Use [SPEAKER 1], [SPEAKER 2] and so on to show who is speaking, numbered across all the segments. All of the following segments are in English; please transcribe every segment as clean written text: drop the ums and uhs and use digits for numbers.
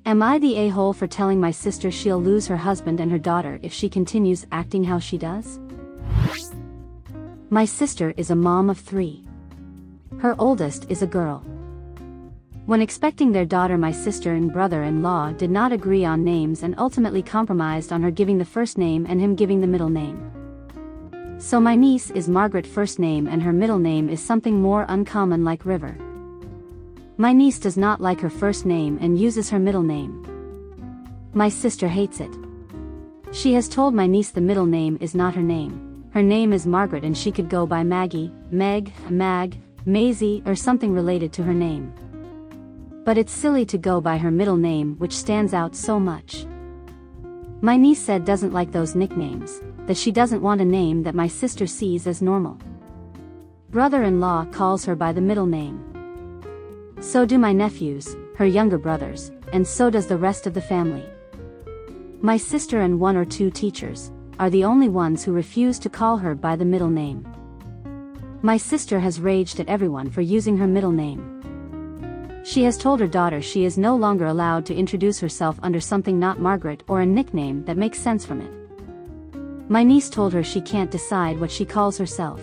[SPEAKER 1] Am I the a-hole for telling my sister she'll lose her husband and her daughter if she continues acting how she does? My sister is a mom of 3. Her oldest is a girl. When expecting their daughter, my sister and brother-in-law did not agree on names and ultimately compromised on her giving the first name and him giving the middle name. So my niece is Margaret first name and her middle name is something more uncommon like River. My niece does not like her first name and uses her middle name. My sister hates it. She has told my niece the middle name is not her name. Her name is Margaret and she could go by Maggie, Meg, Mag, Maisie or something related to her name. But it's silly to go by her middle name, which stands out so much. My niece said doesn't like those nicknames, that she doesn't want a name that my sister sees as normal. Brother-in-law calls her by the middle name. So do my nephews, her younger brothers, and so does the rest of the family. My sister and 1 or 2 teachers are the only ones who refuse to call her by the middle name. My sister has raged at everyone for using her middle name. She has told her daughter she is no longer allowed to introduce herself under something not Margaret or a nickname that makes sense from it. My niece told her she can't decide what she calls herself.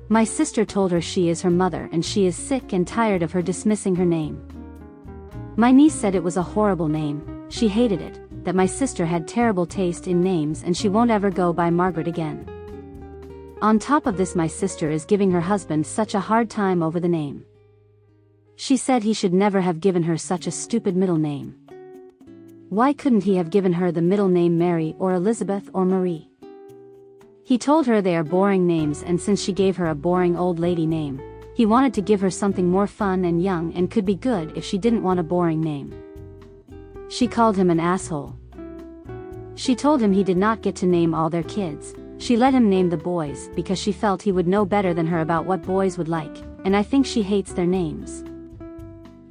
[SPEAKER 1] My sister told her she is her mother and she is sick and tired of her dismissing her name. My niece said it was a horrible name, she hated it, that my sister had terrible taste in names and she won't ever go by Margaret again. On top of this, my sister is giving her husband such a hard time over the name. She said he should never have given her such a stupid middle name. Why couldn't he have given her the middle name Mary or Elizabeth or Marie? He told her they are boring names, and since she gave her a boring old lady name, he wanted to give her something more fun and young and could be good if she didn't want a boring name. She called him an asshole. She told him he did not get to name all their kids. She let him name the boys because she felt he would know better than her about what boys would like, and I think she hates their names.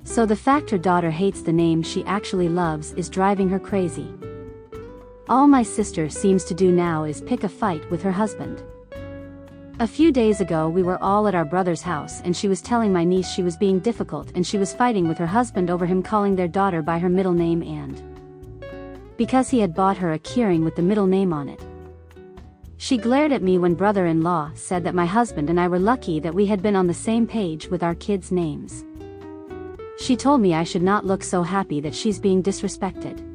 [SPEAKER 1] So the fact her daughter hates the name she actually loves is driving her crazy. All my sister seems to do now is pick a fight with her husband. A few days ago we were all at our brother's house and she was telling my niece she was being difficult and she was fighting with her husband over him calling their daughter by her middle name and because he had bought her a keyring with the middle name on it. She glared at me when brother-in-law said that my husband and I were lucky that we had been on the same page with our kids' names. She told me I should not look so happy that she's being disrespected.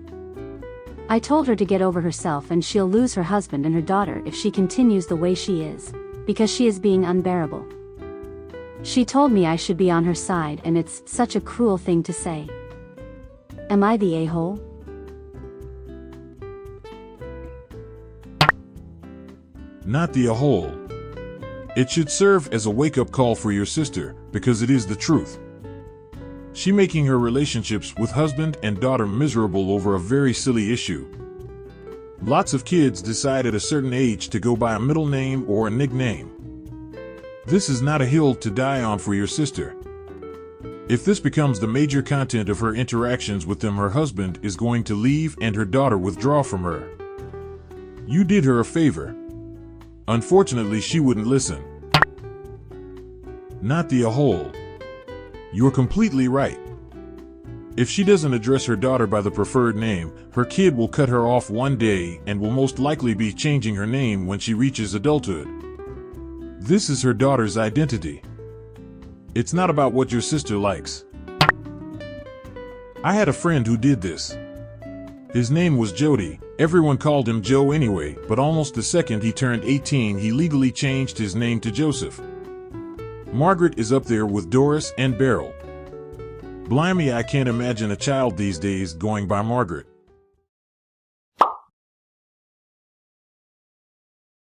[SPEAKER 1] I told her to get over herself and she'll lose her husband and her daughter if she continues the way she is, because she is being unbearable. She told me I should be on her side and it's such a cruel thing to say. Am I the a-hole?
[SPEAKER 2] Not the a-hole. It should serve as a wake-up call for your sister, because it is the truth. She making her relationships with husband and daughter miserable over a very silly issue. Lots of kids decide at a certain age to go by a middle name or a nickname. This is not a hill to die on for your sister. If this becomes the major content of her interactions with them, her husband is going to leave and her daughter withdraw from her. You did her a favor. Unfortunately, she wouldn't listen. Not the a-hole. You're completely right. If she doesn't address her daughter by the preferred name, her kid will cut her off one day and will most likely be changing her name when she reaches adulthood. This is her daughter's identity. It's not about what your sister likes. I had a friend who did this. His name was Jody. Everyone called him Joe anyway, but almost the second he turned 18, he legally changed his name to Joseph. Margaret is up there with Doris and Beryl. Blimey, I can't imagine a child these days going by Margaret.